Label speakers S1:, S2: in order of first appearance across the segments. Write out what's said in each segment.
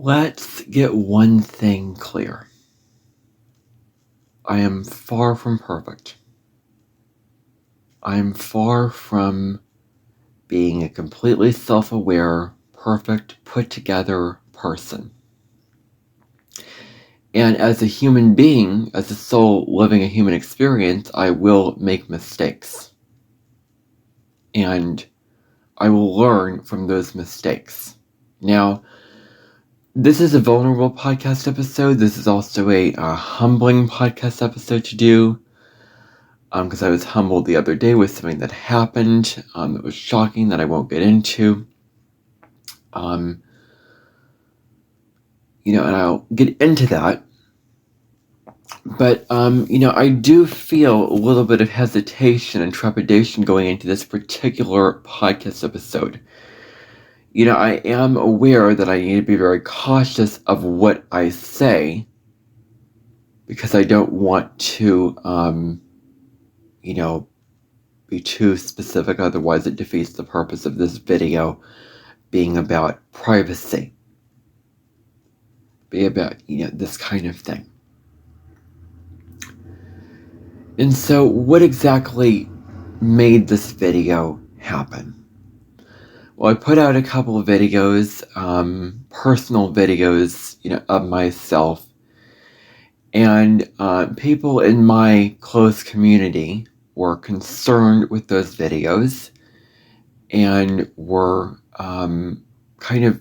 S1: Let's get one thing clear. I am far from perfect. I am far from being a completely self-aware, perfect, put-together person. And as a human being, as a soul living a human experience, I will make mistakes. And I will learn from those mistakes. Now, this is a vulnerable podcast episode. This is also a humbling podcast episode to do. Because I was humbled the other day with something that happened that was shocking that I won't get into. And I'll get into that. But, I do feel a little bit of hesitation and trepidation going into this particular podcast episode. I am aware that I need to be very cautious of what I say because I don't want to, be too specific. Otherwise, it defeats the purpose of this video being about privacy. Be about, this kind of thing. And so what exactly made this video happen? Well, I put out a couple of videos, personal videos, of myself. And people in my close community were concerned with those videos and were kind of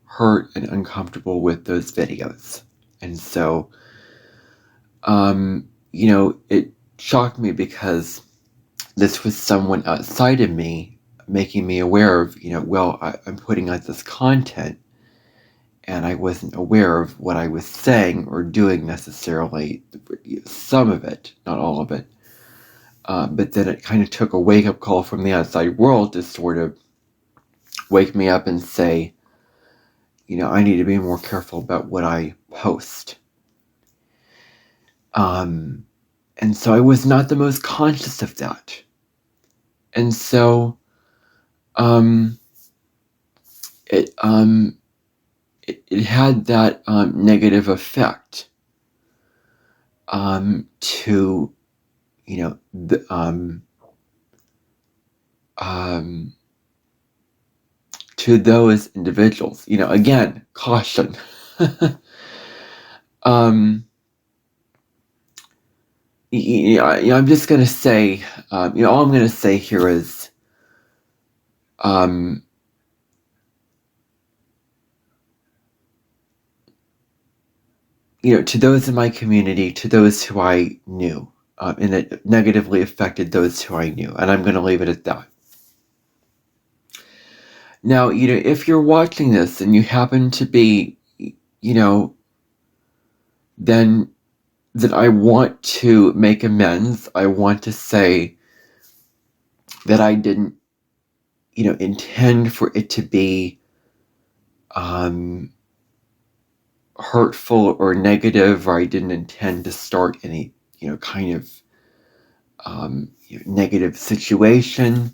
S1: hurt and uncomfortable with those videos. And so, it shocked me because this was someone outside of me making me aware of, I'm putting out this content and I wasn't aware of what I was saying or doing necessarily, some of it, not all of it. But then it kind of took a wake-up call from the outside world to sort of wake me up and say, I need to be more careful about what I post. And so I was not the most conscious of that. And so it had that negative effect to to those individuals. Again, caution. I'm just gonna say, all I'm gonna say here is, to those in my community, to those who I knew, and it negatively affected those who I knew, and I'm going to leave it at that. Now, if you're watching this and you happen to be, then I want to make amends. I want to say that I didn't, intend for it to be hurtful or negative, or I didn't intend to start any, kind of negative situation.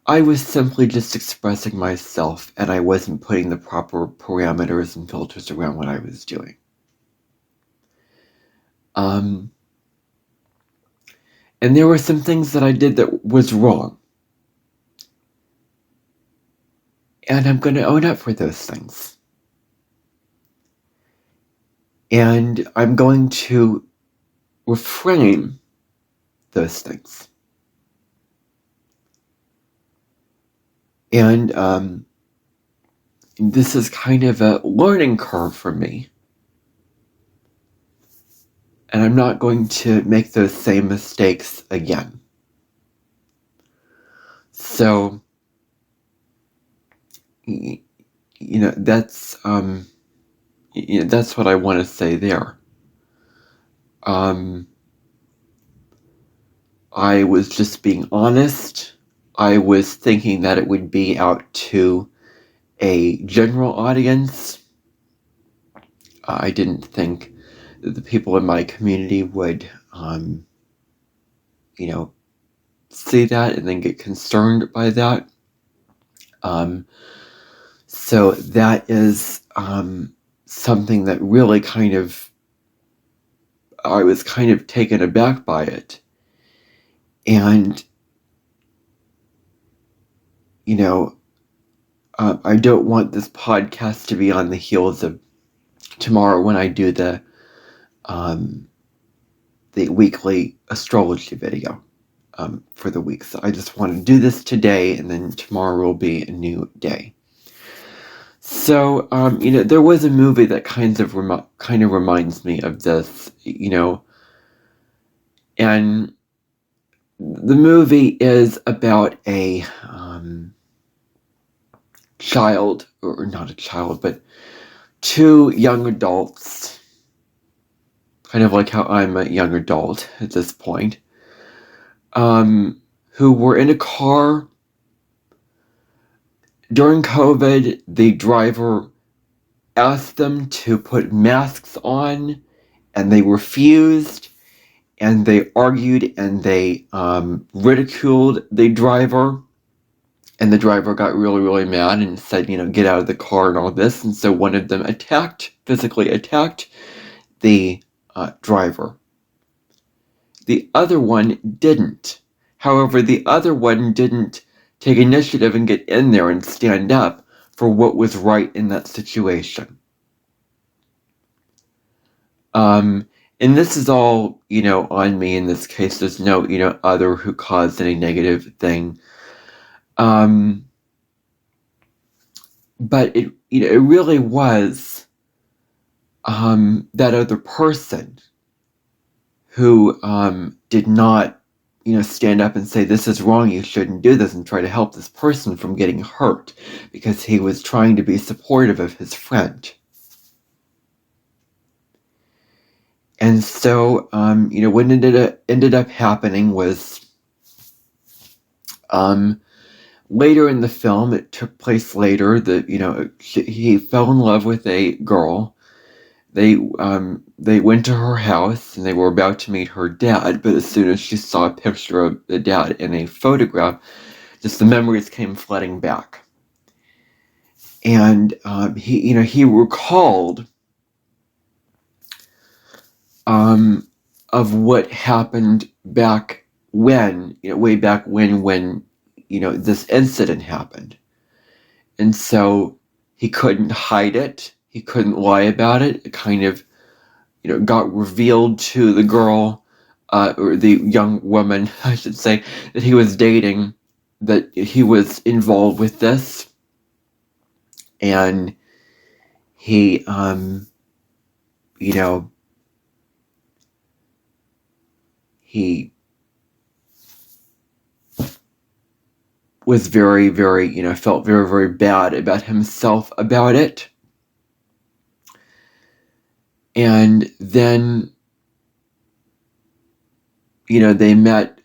S1: I was simply just expressing myself, and I wasn't putting the proper parameters and filters around what I was doing. And there were some things that I did that was wrong. And I'm going to own up for those things. And I'm going to reframe those things. And this is kind of a learning curve for me. And I'm not going to make those same mistakes again. So, that's that's what I want to say there. I was just being honest. I was thinking that it would be out to a general audience. I didn't think that the people in my community would, see that and then get concerned by that. So that is something that really I was kind of taken aback by it. And, I don't want this podcast to be on the heels of tomorrow when I do the weekly astrology video for the week. So I just want to do this today, and then tomorrow will be a new day. So, there was a movie that kind of reminds me of this, and the movie is about a child, or not a child, but two young adults, kind of like how I'm a young adult at this point, who were in a car. During COVID, the driver asked them to put masks on, and they refused, and they argued, and they ridiculed the driver, and the driver got really, really mad and said, get out of the car and all this, and so one of them physically attacked the driver. The other one didn't. However, the other one didn't take initiative and get in there and stand up for what was right in that situation. And this is all, on me in this case. There's no, other who caused any negative thing. But it really was that other person who did not, stand up and say, this is wrong, you shouldn't do this, and try to help this person from getting hurt, because he was trying to be supportive of his friend. And so, what ended up happening was, later in the film, it took place later, that, he fell in love with a girl. They went to her house, and they were about to meet her dad, but as soon as she saw a picture of the dad in a photograph, just the memories came flooding back. And he recalled of what happened back when, way back when this incident happened. And so he couldn't hide it. He couldn't lie about it. It kind of, got revealed to the girl, or the young woman, I should say, that he was dating, that he was involved with this. And he, he was very, very, felt very, very bad about himself about it. And then, they met,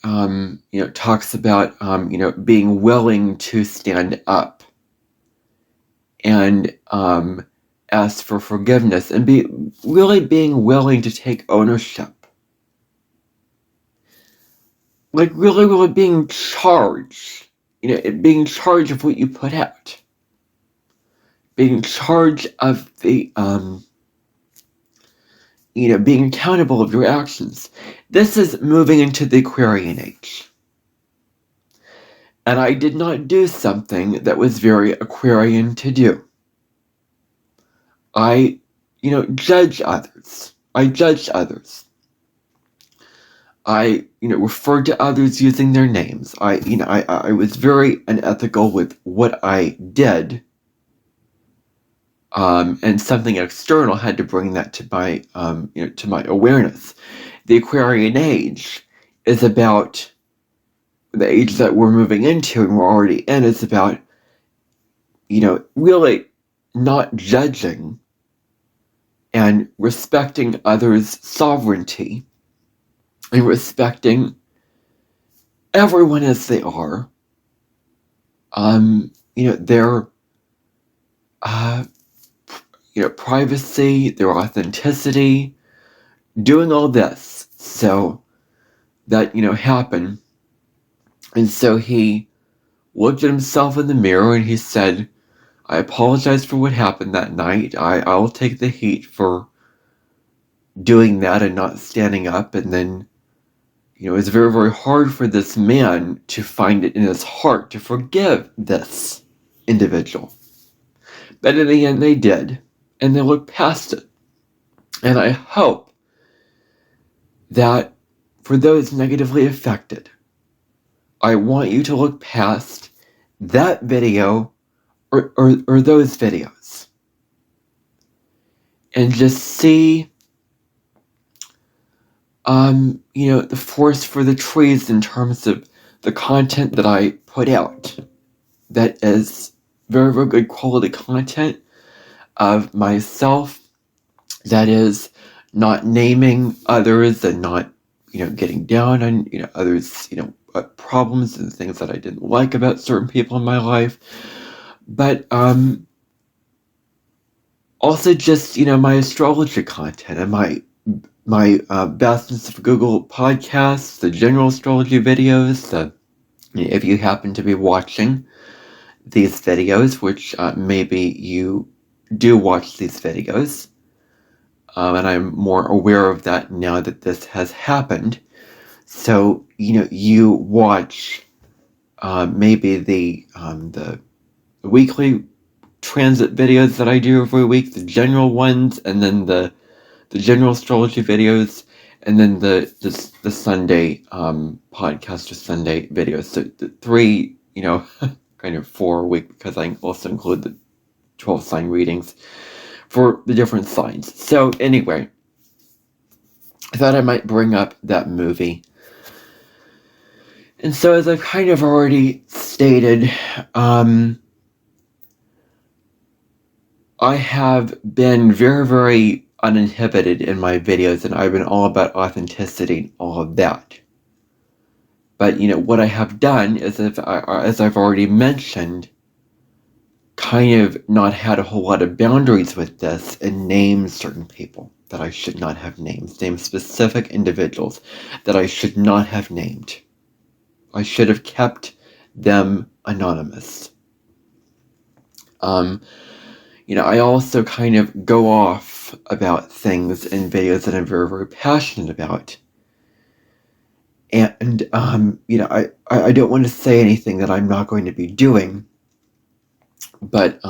S1: talks about, being willing to stand up and ask for forgiveness, and really being willing to take ownership. Like really, really being charged, being charged of what you put out. Being charged of the, being accountable of your actions. This is moving into the Aquarian age. And I did not do something that was very Aquarian to do. I, judge others. I judged others. I, referred to others using their names. I was very unethical with what I did. And something external had to bring that to my, to my awareness. The Aquarian age is about the age that we're moving into and we're already in. It's about, really not judging and respecting others' sovereignty and respecting everyone as they are. Their, privacy, their authenticity, doing all this. So that, happened. And so he looked at himself in the mirror and he said, I apologize for what happened that night. I'll take the heat for doing that and not standing up. And then, it's very, very hard for this man to find it in his heart to forgive this individual. But in the end, they did. And they looked past it. And I hope that for those negatively affected, I want you to look past that video or those videos and just see, the forest for the trees in terms of the content that I put out. That is very, very good quality content of myself. That is not naming others and not, getting down on, others, problems and things that I didn't like about certain people in my life. But also just, my astrology content and my Bastions of Google podcasts, the general astrology videos. If you happen to be watching these videos, which maybe you do watch these videos, and I'm more aware of that now that this has happened. So, you watch maybe the weekly transit videos that I do every week, the general ones, and then the general astrology videos, and then the Sunday podcast or Sunday videos. So the 3, kind of 4 a week, because I also include the 12 sign readings for the different signs. So anyway, I thought I might bring up that movie. And so, as I've kind of already stated, I have been very, very uninhibited in my videos, and I've been all about authenticity and all of that. But, what I have done is, as I've already mentioned, kind of not had a whole lot of boundaries with this and named certain people that I should not have named. Named specific individuals that I should not have named. I should have kept them anonymous. I also kind of go off about things in videos that I'm very, very passionate about. And, I don't want to say anything that I'm not going to be doing. But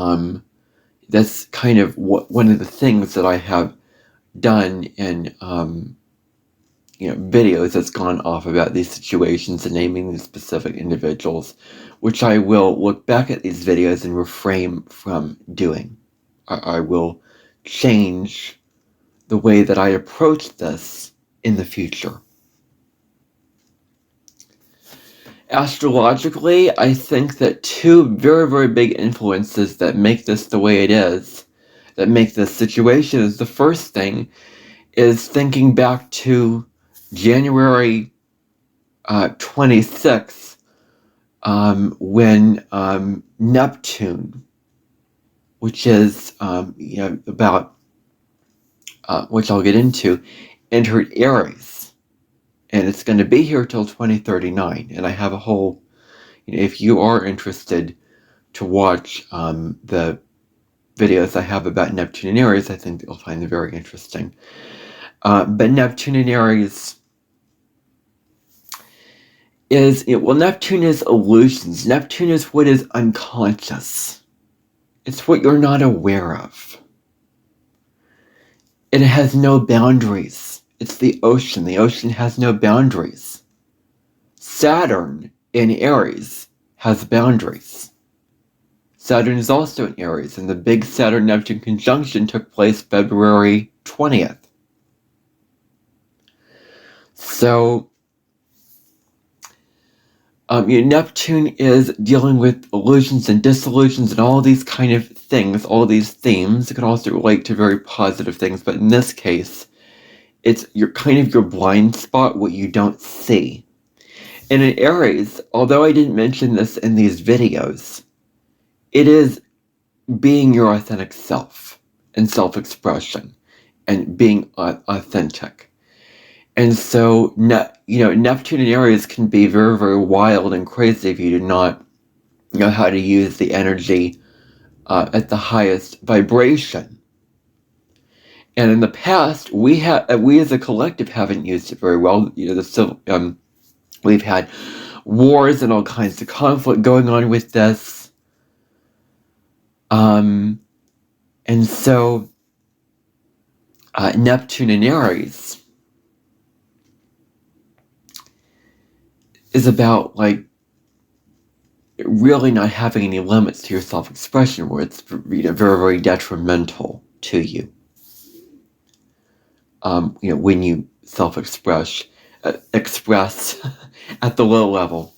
S1: that's kind of one of the things that I have done in, videos that's gone off about these situations and naming these specific individuals, which I will look back at these videos and refrain from doing. I will change the way that I approach this in the future. Astrologically, I think that 2 very, very big influences that make this the way it is, that make this situation, is the first thing is thinking back to January 26th, when Neptune, which is, about, which I'll get into, entered Aries. And it's going to be here till 2039. And I have a whole, if you are interested to watch the videos I have about Neptune and Aries, I think you'll find them very interesting. But Neptune and Aries is, Neptune is illusions. Neptune is what is unconscious. It's what you're not aware of. It has no boundaries. It's the ocean. The ocean has no boundaries. Saturn in Aries has boundaries. Saturn is also in Aries, and the big Saturn-Neptune conjunction took place February 20th. So, Neptune is dealing with illusions and disillusions and all these kind of things, all these themes. It can also relate to very positive things, but in this case, it's your blind spot, what you don't see. And in Aries, although I didn't mention this in these videos, it is being your authentic self and self-expression and being authentic. And so, Neptune and Aries can be very, very wild and crazy if you do not know how to use the energy at the highest vibration. And in the past, we as a collective haven't used it very well. We've had wars and all kinds of conflict going on with this. And so Neptune in Aries is about like really not having any limits to your self-expression, where it's very, very detrimental to you. When you self-express at the low level.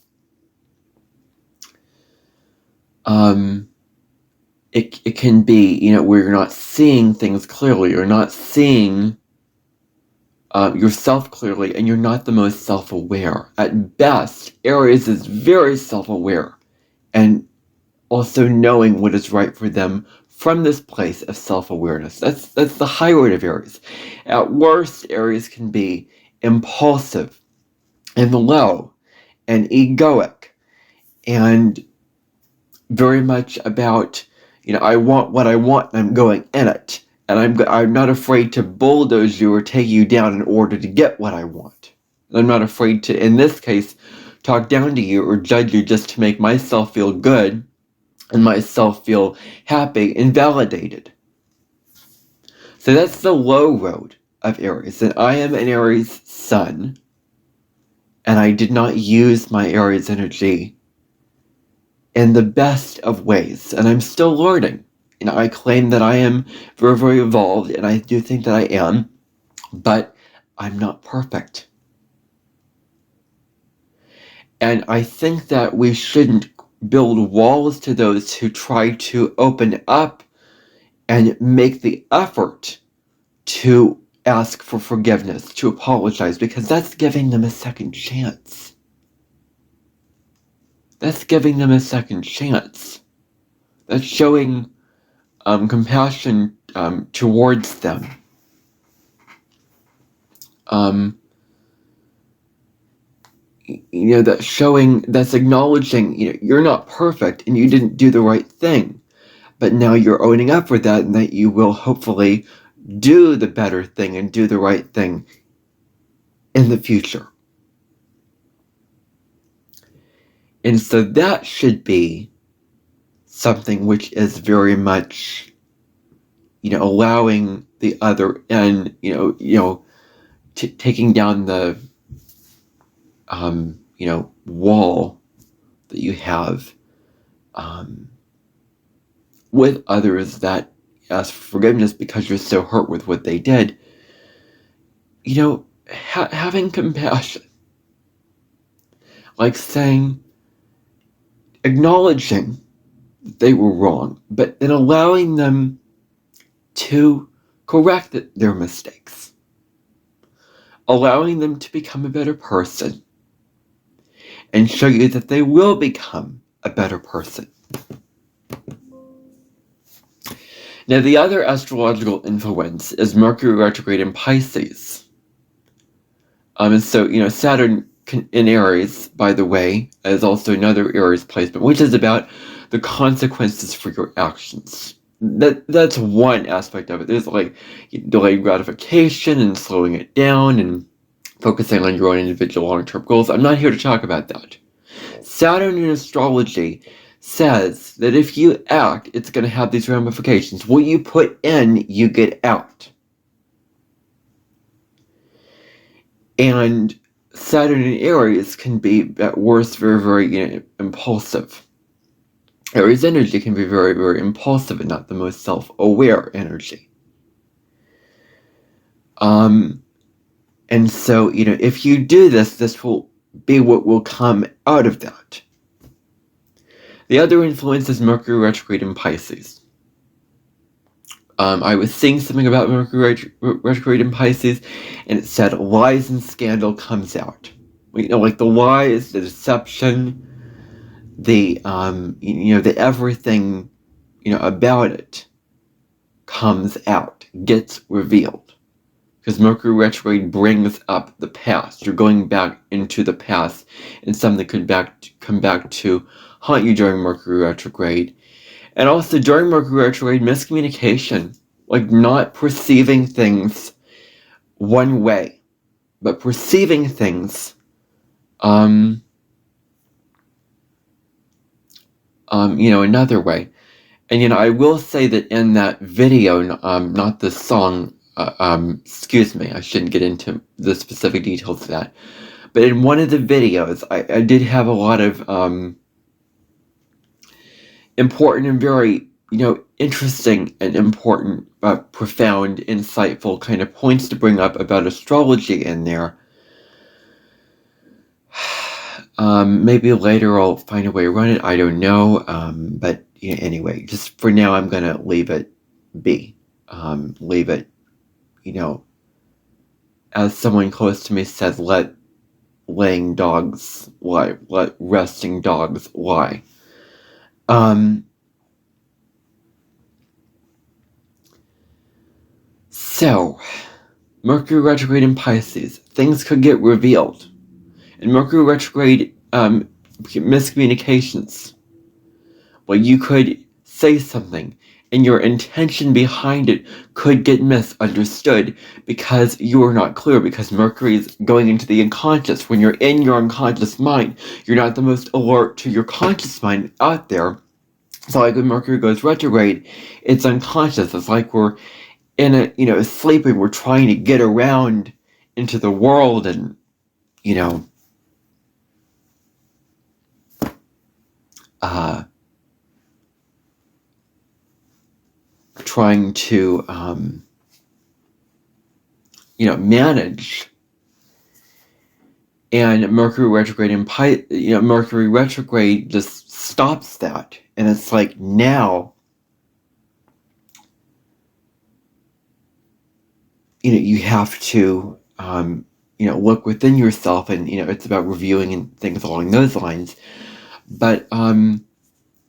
S1: It can be, where you're not seeing things clearly, you're not seeing yourself clearly, and you're not the most self-aware. At best, Aries is very self-aware, and also knowing what is right for them from this place of self-awareness. That's the high order of Aries. At worst, Aries can be impulsive and low and egoic and very much about, I want what I want and I'm going in it. And I'm not afraid to bulldoze you or take you down in order to get what I want. I'm not afraid to, in this case, talk down to you or judge you just to make myself feel good and myself feel happy and validated. So that's the low road of Aries. And I am an Aries sun, and I did not use my Aries energy in the best of ways, and I'm still learning. I claim that I am very, very evolved, and I do think that I am, but I'm not perfect. And I think that we shouldn't build walls to those who try to open up and make the effort to ask for forgiveness, to apologize, because that's giving them a second chance. That's giving them a second chance. That's showing compassion towards them. That's acknowledging, you're not perfect and you didn't do the right thing, but now you're owning up for that, and that you will hopefully do the better thing and do the right thing in the future. And so that should be something which is very much, allowing the other, and taking down the wall that you have with others that ask for forgiveness because you're so hurt with what they did. Having compassion, like acknowledging that they were wrong, but then allowing them to correct their mistakes, allowing them to become a better person, and show you that they will become a better person. Now, the other astrological influence is Mercury retrograde in Pisces. And so, Saturn in Aries, by the way, is also another Aries placement, which is about the consequences for your actions. That's one aspect of it. There's like delayed gratification and slowing it down and focusing on your own individual long-term goals. I'm not here to talk about that. Saturn in astrology says that if you act, it's going to have these ramifications. What you put in, you get out. And Saturn in Aries can be, at worst, very, very impulsive. Aries energy can be very, very impulsive and not the most self-aware energy. And so, if you do this will be what will come out of that. The other influence is Mercury retrograde in Pisces. I was seeing something about Mercury retrograde in Pisces, and it said lies and scandal comes out. Like the lies, the deception, the everything, about it comes out, gets revealed. Because Mercury retrograde brings up the past. You're going back into the past, and something could come back to haunt you during Mercury retrograde. And also during Mercury retrograde, miscommunication, like not perceiving things one way, but perceiving things another way. And I will say that in that video, not the song, excuse me, I shouldn't get into the specific details of that, but in one of the videos, I did have a lot of important and very, interesting and important, profound, insightful kind of points to bring up about astrology in there. Maybe later I'll find a way to run it, I don't know, but anyway, just for now I'm going to leave it be. Leave it, as someone close to me said, let laying dogs lie, let resting dogs lie. So, Mercury retrograde in Pisces, things could get revealed. And Mercury retrograde, miscommunications. Well, you could say something, and your intention behind it could get misunderstood because you are not clear, because Mercury is going into the unconscious. When you're in your unconscious mind, you're not the most alert to your conscious mind out there. So like when Mercury goes retrograde, it's unconscious. It's like we're in a, sleeping, we're trying to get around into the world and, trying to, manage. And Mercury retrograde in Mercury retrograde just stops that. And it's like now, you have to, look within yourself, and, it's about reviewing and things along those lines. But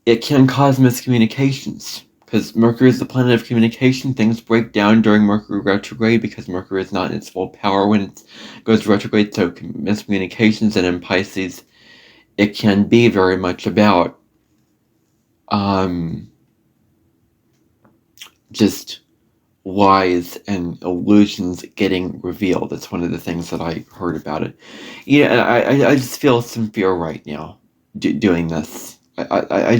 S1: it can cause miscommunications, because Mercury is the planet of communication. Things break down during Mercury retrograde because Mercury is not in its full power when it goes retrograde, so miscommunications. And in Pisces, it can be very much about just lies and illusions getting revealed. That's one of the things that I heard about it. And I just feel some fear right now doing this. I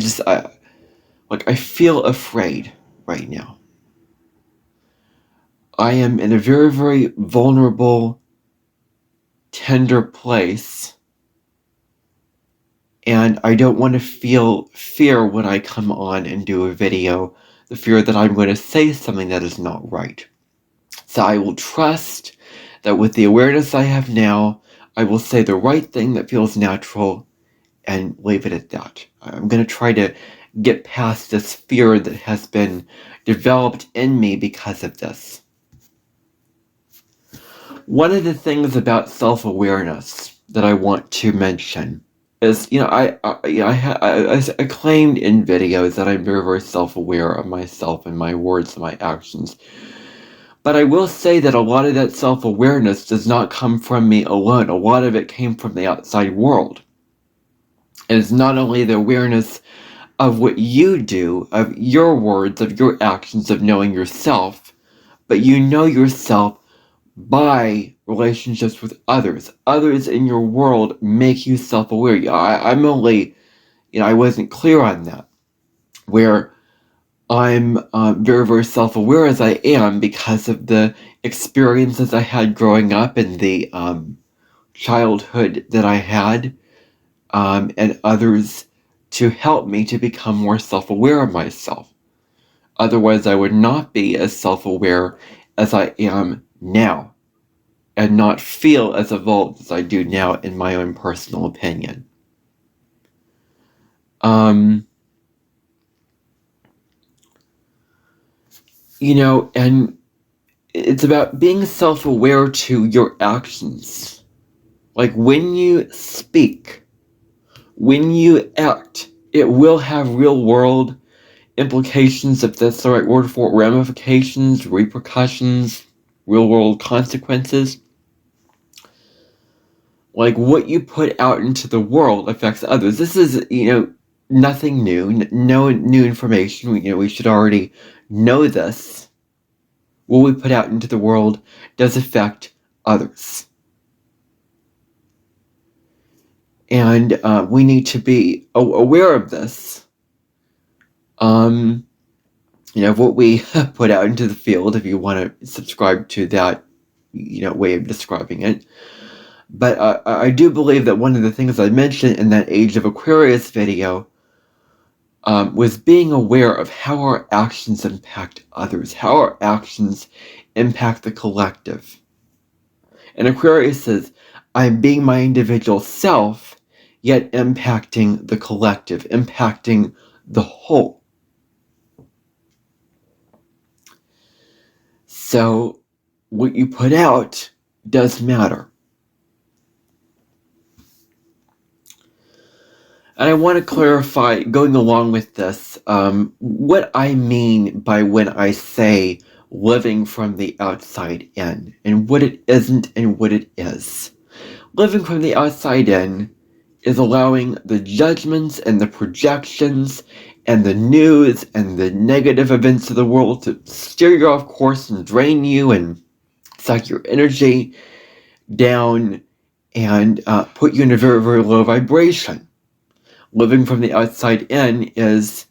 S1: feel afraid right now. I am in a very, very vulnerable, tender place, and I don't want to feel fear when I come on and do a video, the fear that I'm going to say something that is not right. So I will trust that with the awareness I have now, I will say the right thing that feels natural and leave it at that. I'm going to try to get past this fear that has been developed in me because of this. One of the things about self-awareness that I want to mention is, I claimed in videos that I'm very, very self-aware of myself and my words and my actions. But I will say that a lot of that self-awareness does not come from me alone. A lot of it came from the outside world. And it's not only the awareness of what you do, of your words, of your actions, of knowing yourself, but you know yourself by relationships with others. Others in your world make you self-aware. I'm only, I wasn't clear on that, where I'm very, very self-aware as I am because of the experiences I had growing up and the childhood that I had, and others to help me to become more self-aware of myself. Otherwise, I would not be as self-aware as I am now, and not feel as evolved as I do now, in my own personal opinion. And it's about being self-aware to your actions. Like when you speak, when you act, it will have real-world implications, if that's the right word for it, ramifications, repercussions, real-world consequences. Like what you put out into the world affects others. This is, nothing new, no new information. We should already know this. What we put out into the world does affect others. And we need to be aware of this. What we put out into the field, if you want to subscribe to that, way of describing it. But I do believe that one of the things I mentioned in that Age of Aquarius video was being aware of how our actions impact others, how our actions impact the collective. And Aquarius says, I'm being my individual self, yet impacting the collective, impacting the whole. So what you put out does matter. And I want to clarify, going along with this, what I mean by when I say living from the outside in, and what it isn't and what it is. Living from the outside in is allowing the judgments and the projections and the news and the negative events of the world to steer you off course and drain you and suck your energy down and put you in a very, very low vibration. Living from the outside in is,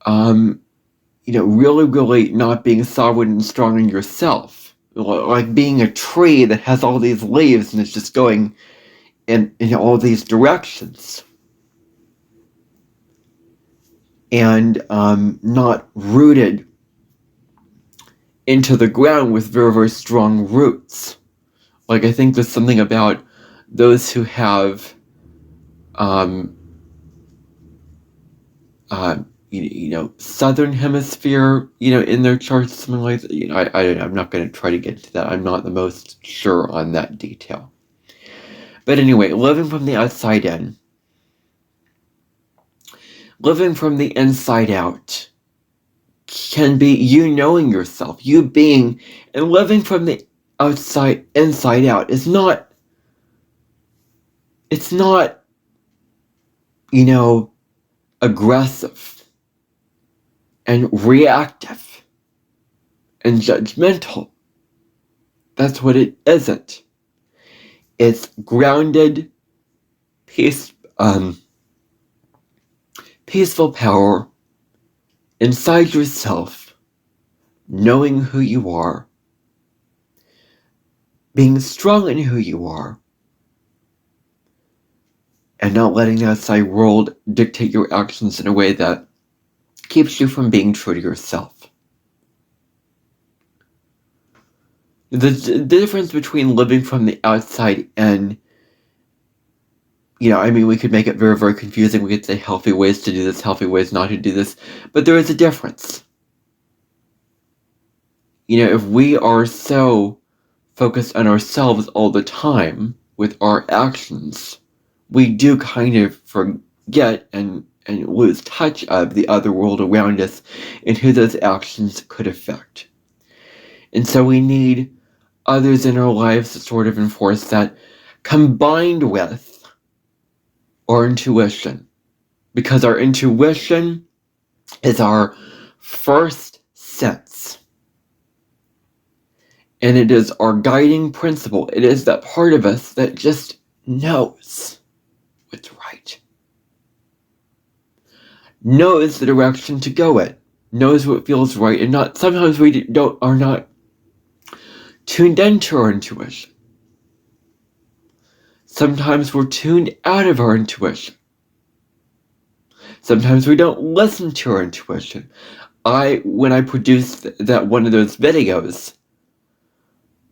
S1: really, really not being solid and strong in yourself. Like being a tree that has all these leaves and it's just going in all these directions. And not rooted into the ground with very, very strong roots. Like I think there's something about those who have southern hemisphere, in their charts, something like that. I'm not going to try to get into that. I'm not the most sure on that detail. But anyway, living from the outside in, living from the inside out, can be you knowing yourself, you being, and living from the inside out is not, it's not, aggressive and reactive and judgmental. That's what it isn't. It's grounded, peaceful power inside yourself, knowing who you are, being strong in who you are, and not letting the outside world dictate your actions in a way that keeps you from being true to yourself. The difference between living from the outside in, we could make it very, very confusing. We could say healthy ways to do this, healthy ways not to do this, but there is a difference. If we are so focused on ourselves all the time with our actions, we do kind of forget and lose touch of the other world around us and who those actions could affect. And so we need others in our lives to sort of enforce that, combined with our intuition. Because our intuition is our first sense. And it is our guiding principle. It is that part of us that just knows what's right. Knows the direction to go in. Knows what feels right. And sometimes we are not tuned into our intuition. Sometimes we're tuned out of our intuition. Sometimes we don't listen to our intuition. When I produced that one of those videos,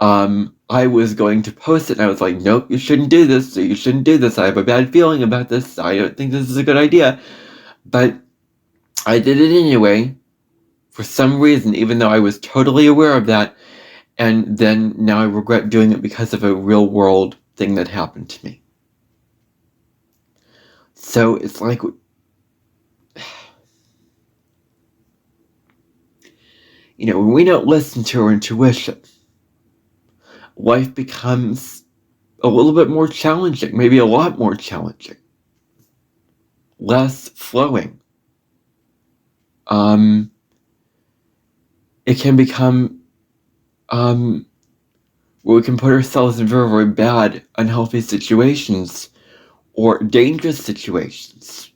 S1: I was going to post it and I was like, nope, you shouldn't do this. You shouldn't do this. I have a bad feeling about this. I don't think this is a good idea. But I did it anyway, for some reason, even though I was totally aware of that. And then now I regret doing it because of a real world thing that happened to me. So it's like, when we don't listen to our intuition, life becomes a little bit more challenging, maybe a lot more challenging. less flowing. It can become, where we can put ourselves in very, very bad, unhealthy situations or dangerous situations.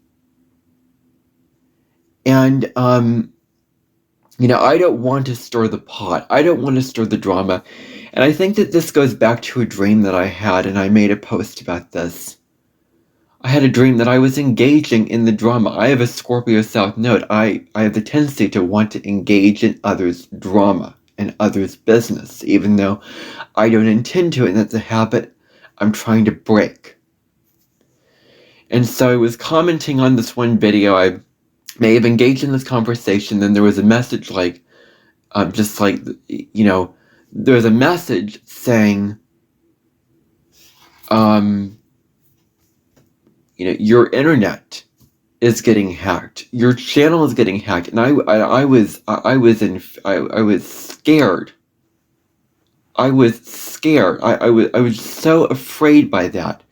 S1: And, I don't want to stir the pot. I don't want to stir the drama. And I think that this goes back to a dream that I had, and I made a post about this. I had a dream that I was engaging in the drama. I have a Scorpio South Node. I have the tendency to want to engage in others' drama and others' business, even though I don't intend to, and that's a habit I'm trying to break. And so I was commenting on this one video. I may have engaged in this conversation, then there was a message like, there was a message saying, your internet is getting hacked. Your channel is getting hacked, and I was scared. I was scared. I was so afraid by that,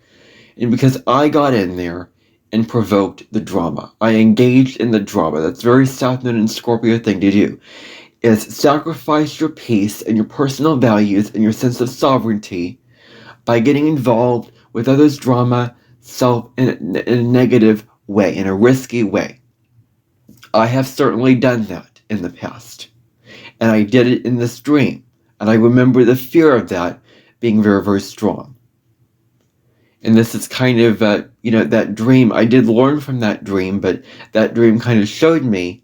S1: and because I got in there and provoked the drama, I engaged in the drama. That's very South Node and Scorpio thing to do. Is sacrifice your peace and your personal values and your sense of sovereignty by getting involved with others' drama, in a negative way, in a risky way. I have certainly done that in the past, and I did it in this dream, and I remember the fear of that being very, very strong. And this is kind of, that dream. I did learn from that dream, but that dream kind of showed me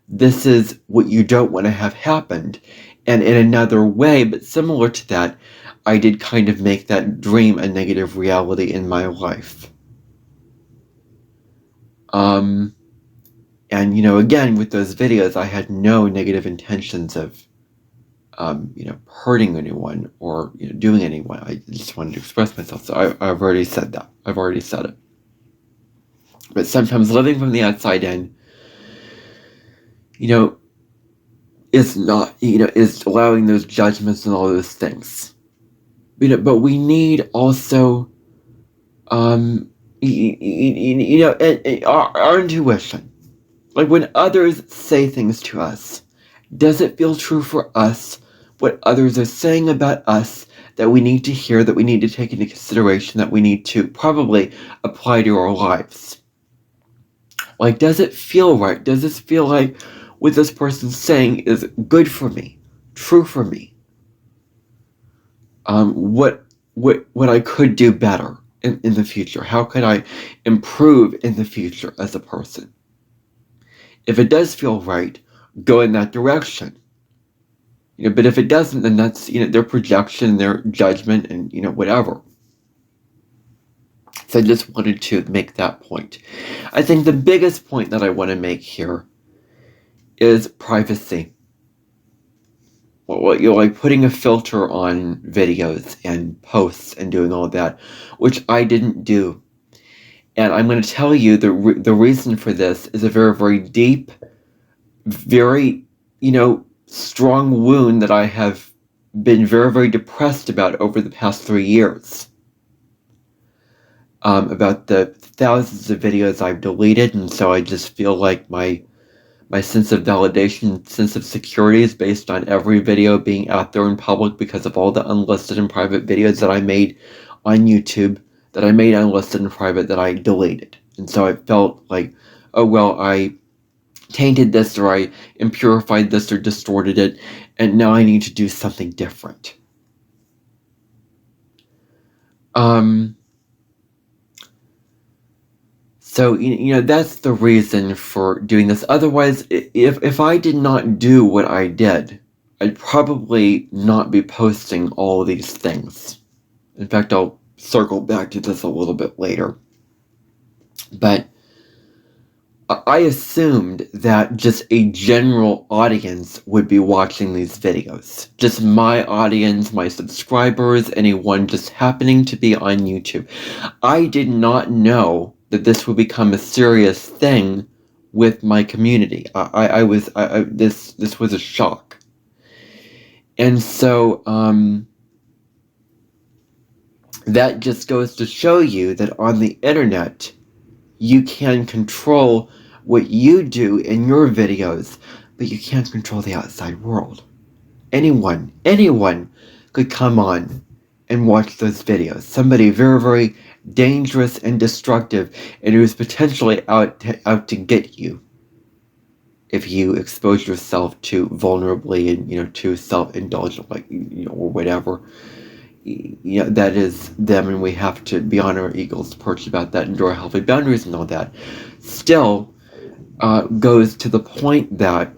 S1: this is what you don't want to have happened. And in another way, but similar to that, I did kind of make that dream a negative reality in my life. And, again, with those videos, I had no negative intentions of, hurting anyone or, doing anyone. I just wanted to express myself. So I've already said that. I've already said it. But sometimes living from the outside in, is not, is allowing those judgments and all those things. But we need also, our intuition. Like when others say things to us, does it feel true for us what others are saying about us that we need to hear, that we need to take into consideration, that we need to probably apply to our lives? Like, does it feel right? Does this feel like what this person's saying is good for me, true for me? What I could do better in the future? How could I improve in the future as a person? If it does feel right, go in that direction. But if it doesn't, then that's, their projection, their judgment, and, whatever. So I just wanted to make that point. I think the biggest point that I want to make here is privacy. Well, like putting a filter on videos and posts and doing all that, which I didn't do. And I'm going to tell you the reason for this is a very, very deep, very, strong wound that I have been very, very depressed about over the past 3 years. About the thousands of videos I've deleted, and so I just feel like my sense of validation, sense of security is based on every video being out there in public because of all the unlisted and private videos that I made on YouTube, that I made unlisted and private that I deleted. And so I felt like, oh well, I tainted this, or I impurified this, or distorted it, and now I need to do something different. So, that's the reason for doing this. Otherwise, if I did not do what I did, I'd probably not be posting all of these things. In fact, I'll circle back to this a little bit later. But I assumed that just a general audience would be watching these videos. Just my audience, my subscribers, anyone just happening to be on YouTube. I did not know that this would become a serious thing with my community. This was a shock. And so, that just goes to show you that on the internet, You can control what you do in your videos, but you can't control the outside world. Anyone could come on and watch those videos. Somebody very, very dangerous and destructive, and who's potentially out to get you if you expose yourself too vulnerably and too self-indulgent, or whatever. That is them, and we have to be on our eagle's perch about that and draw healthy boundaries and all that. Still, goes to the point that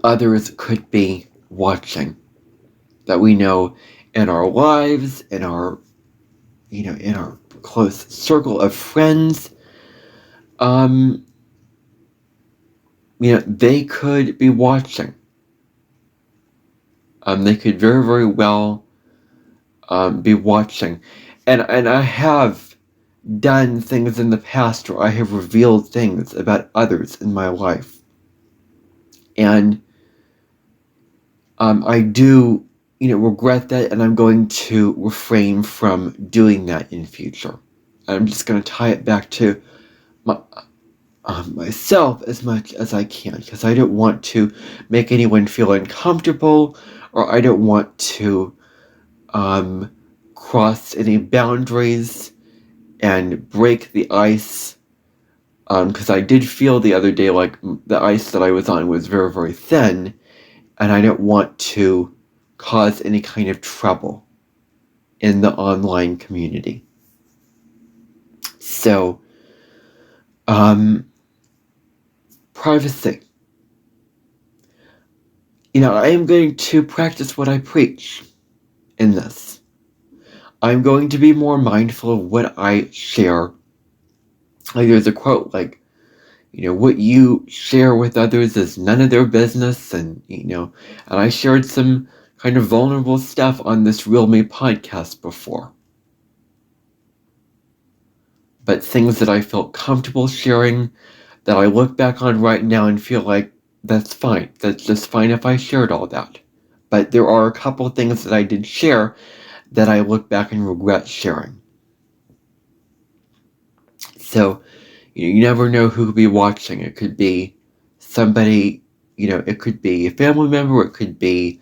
S1: others could be watching, that we know in our lives, in our close circle of friends, they could be watching. They could very, very well be watching. And I have done things in the past where I have revealed things about others in my life. And I do, regret that, and I'm going to refrain from doing that in future. I'm just going to tie it back to myself as much as I can, because I don't want to make anyone feel uncomfortable, or I don't want to cross any boundaries and break the ice, because I did feel the other day like the ice that I was on was very, very thin, and I don't want to cause any kind of trouble in the online community. So, privacy. I am going to practice what I preach in this. I'm going to be more mindful of what I share. Like, there's a quote, what you share with others is none of their business, and I shared some kind of vulnerable stuff on this Real Me podcast before. But things that I felt comfortable sharing, that I look back on right now and feel like that's fine. That's just fine if I shared all that. But there are a couple things that I did share that I look back and regret sharing. So, you never know who could be watching. It could be somebody, it could be a family member, it could be,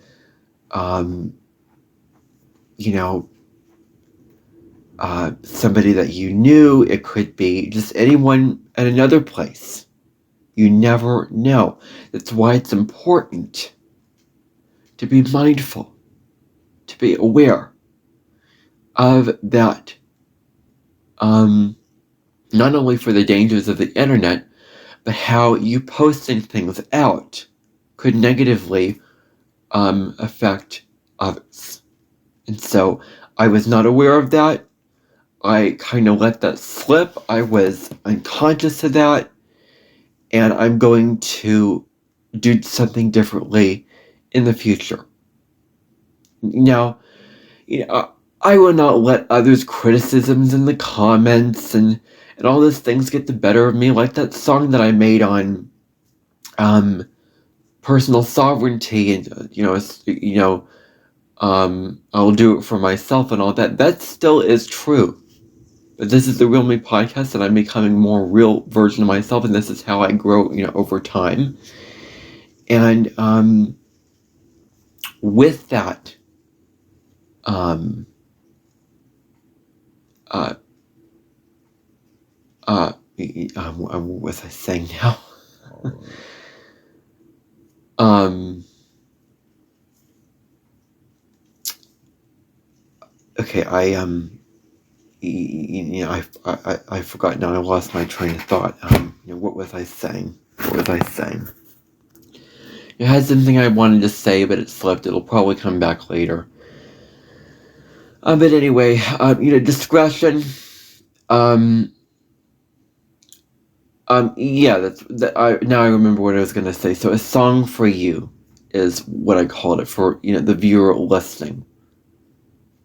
S1: somebody that you knew, it could be just anyone at another place. You never know. That's why it's important to be mindful, to be aware of that, not only for the dangers of the internet, but how you posting things out could negatively affect others. And so I was not aware of that. I kind of let that slip. I was unconscious of that. And I'm going to do something differently in the future. Now, I will not let others' criticisms in the comments and all those things get the better of me, like that song that I made on personal sovereignty and I'll do it for myself and all that. That still is true. But this is the Real Me podcast, and I'm becoming a more real version of myself, and this is how I grow, over time. And with that, what was I saying now? Okay, I forgot now. I lost my train of thought. What was I saying? It had something I wanted to say, but it slipped. It'll probably come back later. But anyway, discretion. Yeah, now I remember what I was gonna say. So, a song for you is what I called it for, the viewer listening.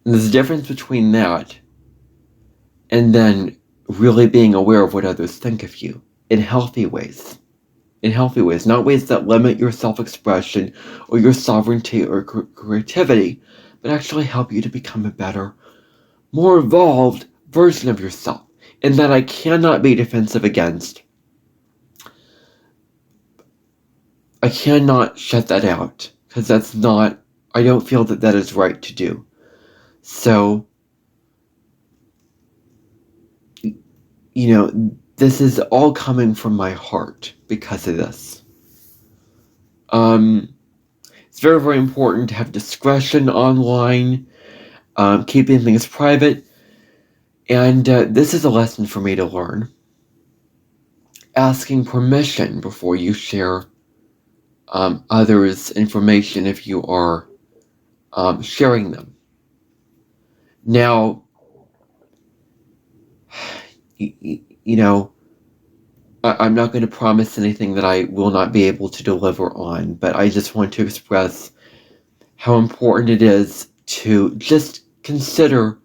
S1: And there's a difference between that and then really being aware of what others think of you in healthy ways. Not ways that limit your self-expression or your sovereignty or creativity, but actually help you to become a better, more evolved version of yourself. and that I cannot be defensive against. I cannot shut that out, because I don't feel that that is right to do. So, this is all coming from my heart because of this. It's very, very important to have discretion online, keeping things private, and this is a lesson for me to learn. Asking permission before you share others' information if you are sharing them. Now, I'm not going to promise anything that I will not be able to deliver on, but I just want to express how important it is to just consider,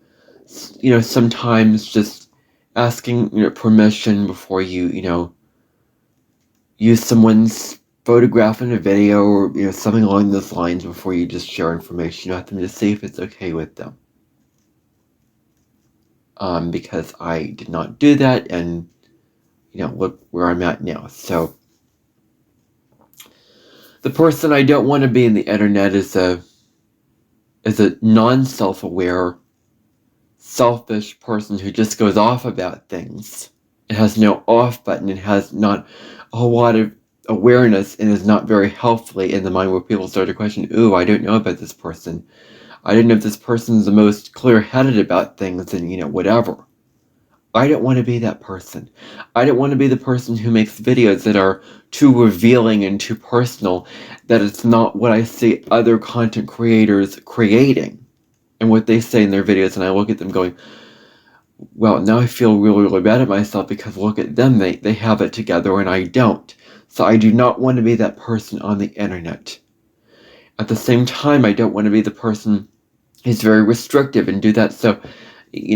S1: sometimes just asking permission before you use someone's photograph in a video or something along those lines before you just share information. You have them to see if it's okay with them. Because I did not do that, and look where I'm at now. So the person I don't want to be in the internet is a non-self-aware, selfish person who just goes off about things. It has no off button. It has not a whole lot of awareness, and is not very healthfully in the mind where people start to question, ooh, I don't know about this person. I don't know if this person's the most clear-headed about things, and whatever. I don't want to be that person. I don't want to be the person who makes videos that are too revealing and too personal, that it's not what I see other content creators creating and what they say in their videos, and I look at them going, well, now I feel really, really bad at myself because look at them, they have it together and I don't. So I do not want to be that person on the internet. At the same time, I don't want to be the person who's very restrictive and do that, so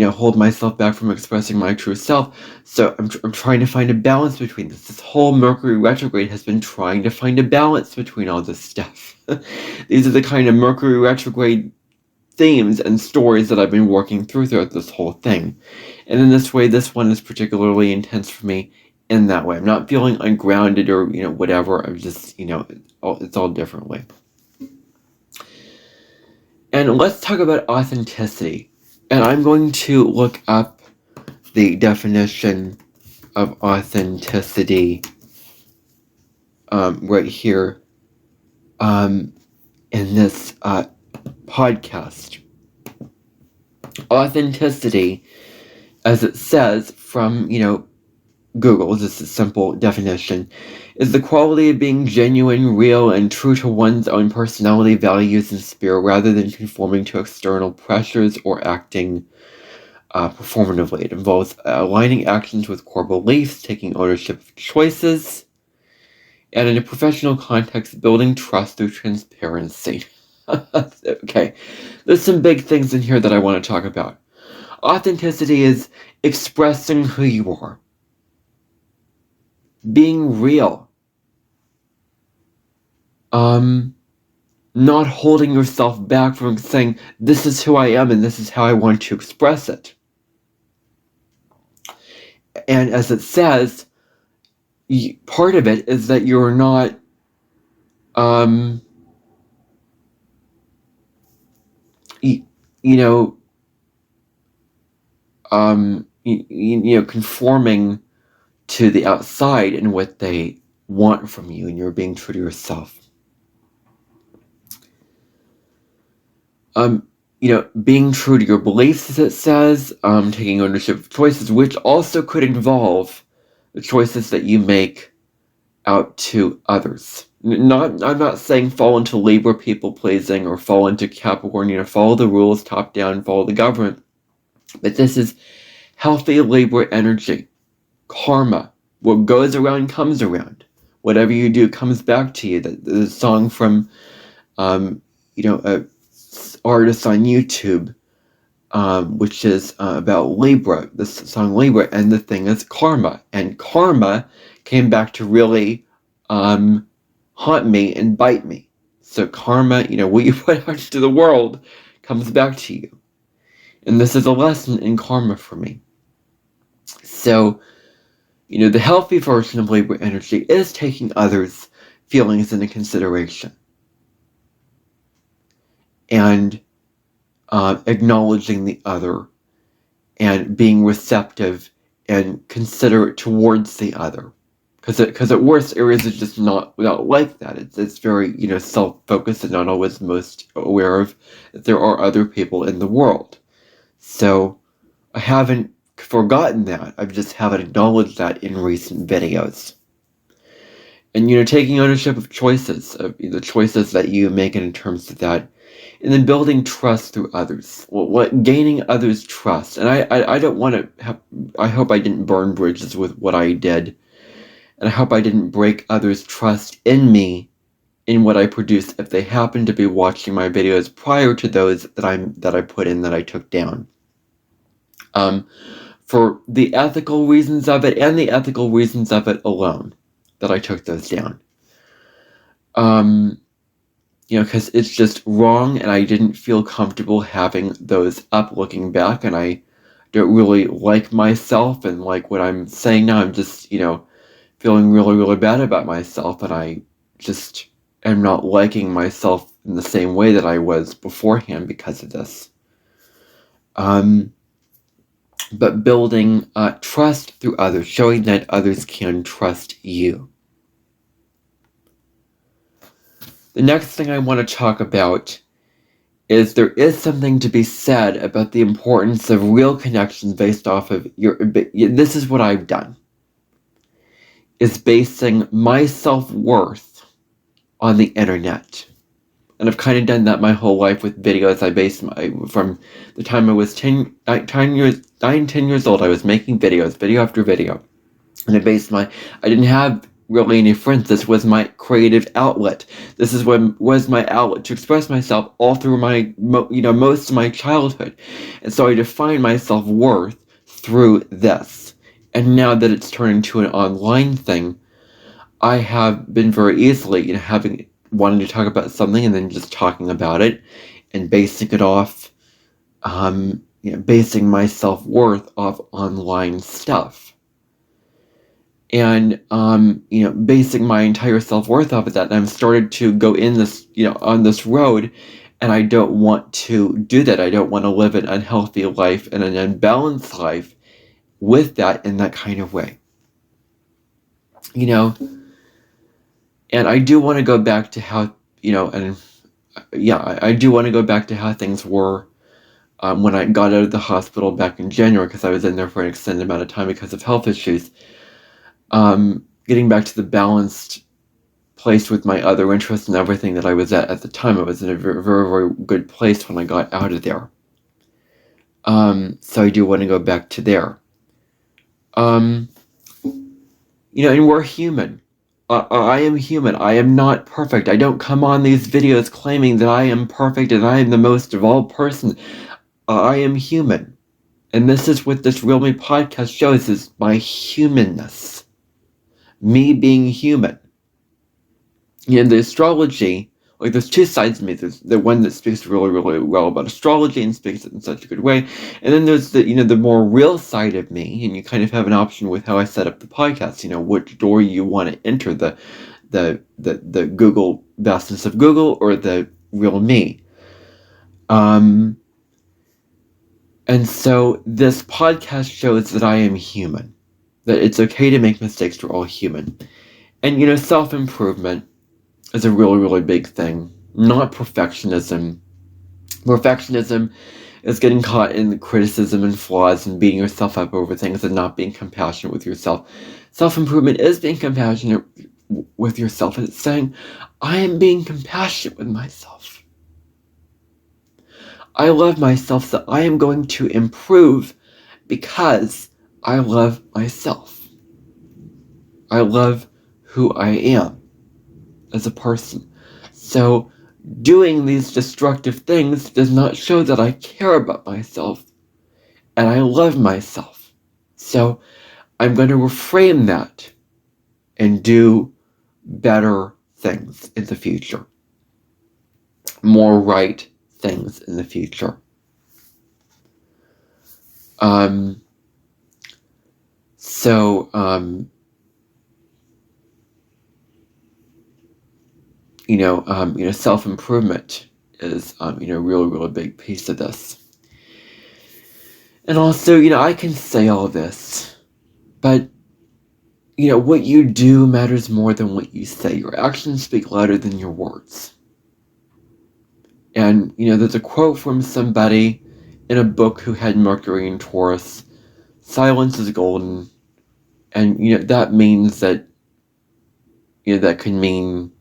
S1: hold myself back from expressing my true self. So I'm trying to find a balance between this. This whole Mercury retrograde has been trying to find a balance between all this stuff. These are the kind of Mercury retrograde themes and stories that I've been working throughout this whole thing. And in this way, this one is particularly intense for me in that way. I'm not feeling ungrounded or, whatever. I'm just, it's all differently. And let's talk about authenticity. And I'm going to look up the definition of authenticity right here in this podcast. Authenticity, as it says from, Google, this is a simple definition, is the quality of being genuine, real, and true to one's own personality, values, and spirit, rather than conforming to external pressures or acting performatively. It involves aligning actions with core beliefs, taking ownership of choices, and in a professional context, building trust through transparency. Okay, there's some big things in here that I want to talk about. Authenticity is expressing who you are. Being real. Not holding yourself back from saying, this is who I am and this is how I want to express it. And as it says, part of it is that you're not conforming to the outside and what they want from you, and you're being true to yourself. Being true to your beliefs, as it says, taking ownership of choices, which also could involve the choices that you make out to others. I'm not saying fall into Libra people pleasing or fall into Capricorn, follow the rules top down, follow the government. But this is healthy Libra energy. Karma. What goes around comes around. Whatever you do comes back to you. The song from, an artist on YouTube, which is about Libra, this song Libra, and the thing is karma. And karma came back to really haunt me and bite me. So karma, what you put out into the world comes back to you. And this is a lesson in karma for me. So, the healthy version of Libra energy is taking others' feelings into consideration and acknowledging the other and being receptive and considerate towards the other. Because at worst, Aries is just not like that. It's very, self-focused and not always most aware of that there are other people in the world. So I haven't forgotten that. I just haven't acknowledged that in recent videos. And, taking ownership of choices, of the choices that you make in terms of that. And then building trust through others. Gaining others' trust. And I don't want to have, I hope I didn't burn bridges with what I did. And I hope I didn't break others' trust in me, in what I produce, if they happen to be watching my videos prior to those that I put in, that I took down. For the ethical reasons of it and the ethical reasons of it alone, that I took those down. Because it's just wrong, and I didn't feel comfortable having those up looking back, and I don't really like myself and like what I'm saying now. I'm just, feeling really, really bad about myself, and I just am not liking myself in the same way that I was beforehand because of this. But building trust through others, showing that others can trust you. The next thing I want to talk about is there is something to be said about the importance of real connections based off of this is what I've done, is basing my self-worth on the internet. And I've kind of done that my whole life with videos. I based from the time I was 10 years old, I was making videos, video after video. And I didn't have really any friends. This was my creative outlet. This is what was my outlet to express myself all through most of my childhood. And so I defined my self-worth through this. And now that it's turned into an online thing, I have been very easily, wanting to talk about something and then just talking about it and basing it off, basing my self-worth off online stuff. And, basing my entire self-worth off of that. And I've started to go in this, on this road, and I don't want to do that. I don't want to live an unhealthy life and an unbalanced life with that in that kind of way. And I do want to go back to how, I do want to go back to how things were when I got out of the hospital back in January, because I was in there for an extended amount of time because of health issues. Getting back to the balanced place with my other interests and everything that I was at the time. I was in a very, very, very good place when I got out of there. So I do want to go back to there. And we're human. I am human. I am not perfect. I don't come on these videos claiming that I am perfect and I am the most evolved person. I am human. And this is what this Real Me podcast shows, is my humanness. Me being human. In the astrology, there's two sides of me. There's the one that speaks really, really well about astrology and speaks it in such a good way. And then there's the more real side of me, and you kind of have an option with how I set up the podcast, which door you want to enter, the Google vastness of Google or the real me. And so this podcast shows that I am human, that it's okay to make mistakes, we're all human. And, self-improvement is a really, really big thing. Not perfectionism. Perfectionism is getting caught in the criticism and flaws and beating yourself up over things and not being compassionate with yourself. Self-improvement is being compassionate with yourself. It's saying, I am being compassionate with myself. I love myself, so I am going to improve because I love myself. I love who I am as a person. So doing these destructive things does not show that I care about myself and I love myself. So I'm going to reframe that and do better things in the future. More right things in the future. So, self-improvement is, really, really big piece of this. And also, I can say all this, but, what you do matters more than what you say. Your actions speak louder than your words. And, there's a quote from somebody in a book who had Mercury in Taurus: silence is golden. And, that means that, that can mean,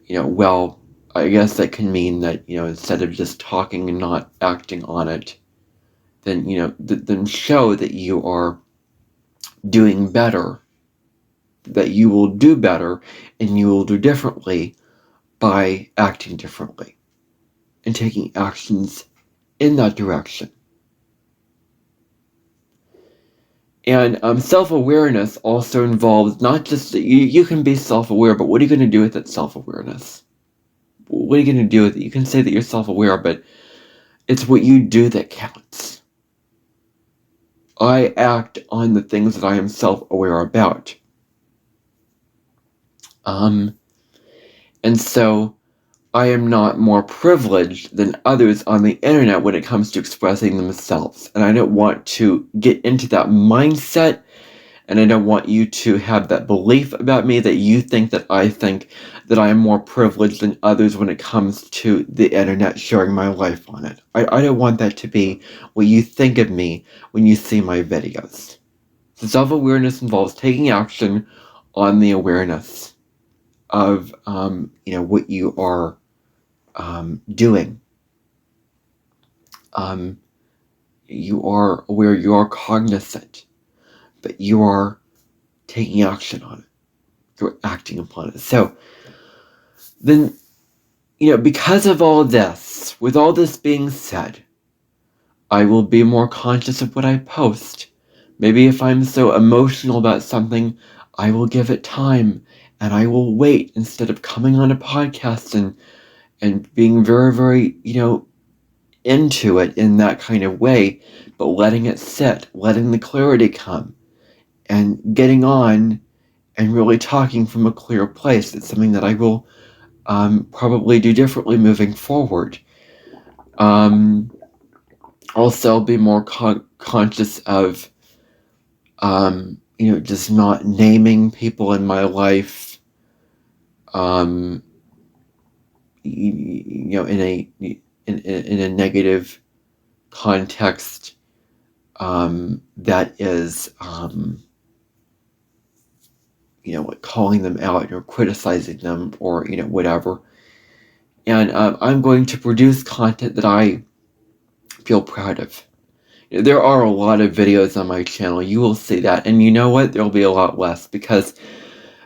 S1: well, I guess that can mean that, instead of just talking and not acting on it, then, then show that you are doing better, that you will do better, and you will do differently by acting differently and taking actions in that direction. And self-awareness also involves not just that you can be self-aware, but what are you going to do with that self-awareness? What are you going to do with it? You can say that you're self-aware, but it's what you do that counts. I act on the things that I am self-aware about. And so I am not more privileged than others on the internet when it comes to expressing themselves. And I don't want to get into that mindset, and I don't want you to have that belief about me that you think that I think that I am more privileged than others when it comes to the internet sharing my life on it. I don't want that to be what you think of me when you see my videos. So self-awareness involves taking action on the awareness of, what you are doing. You are aware, you are cognizant, but you are taking action on it. You're acting upon it. So then, because of all this, with all this being said, I will be more conscious of what I post. Maybe if I'm so emotional about something, I will give it time, and I will wait instead of coming on a podcast and being very, very, into it in that kind of way, but letting it sit, letting the clarity come, and getting on and really talking from a clear place. It's something that I will probably do differently moving forward. Also, be more conscious of, just not naming people in my life, in a negative context, that is, like calling them out or criticizing them or, whatever. And I'm going to produce content that I feel proud of. There are a lot of videos on my channel. You will see that. And you know what? There'll be a lot less because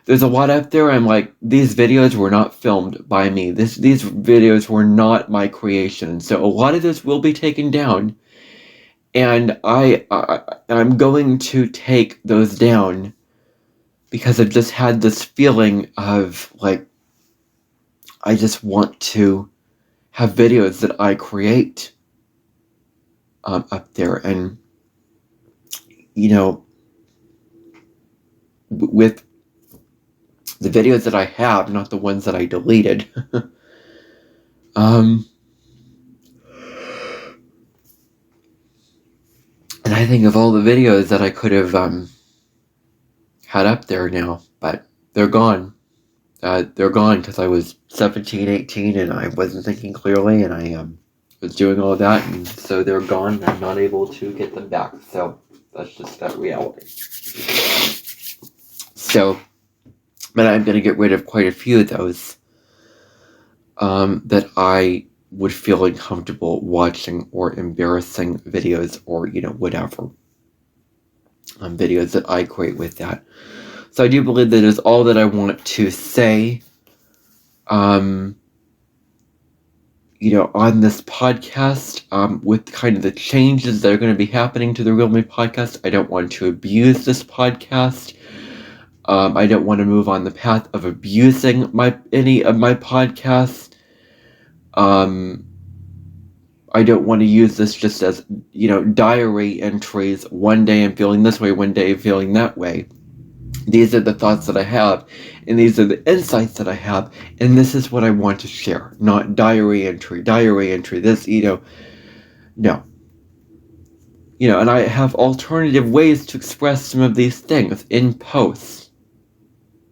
S1: there's a lot up there. I'm like, these videos were not filmed by me. These videos were not my creation. So a lot of this will be taken down. And I'm going to take those down because I've just had this feeling of, like, I just want to have videos that I create up there. And, with the videos that I have, not the ones that I deleted, and I think of all the videos that I could have had up there now, but they're gone. They're gone because I was 17, 18, and I wasn't thinking clearly, and I was doing all that, and so they're gone, and I'm not able to get them back. So that's just that reality. So, but I'm going to get rid of quite a few of those that I would feel uncomfortable watching, or embarrassing videos, or, whatever. Videos that I create with that. So I do believe that is all that I want to say, on this podcast, with kind of the changes that are going to be happening to the Real Me podcast. I don't want to abuse this podcast. I don't want to move on the path of abusing any of my podcasts. I don't want to use this just as, diary entries. One day I'm feeling this way, one day I'm feeling that way. These are the thoughts that I have, and these are the insights that I have, and this is what I want to share. Not diary entry, this, no. And I have alternative ways to express some of these things in posts.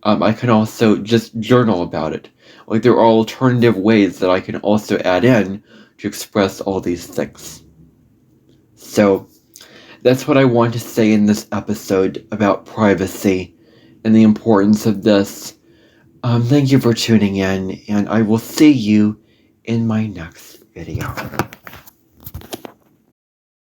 S1: I can also just journal about it. Like, there are alternative ways that I can also add in to express all these things. So, that's what I want to say in this episode about privacy and the importance of this. Thank you for tuning in, and I will see you in my next video.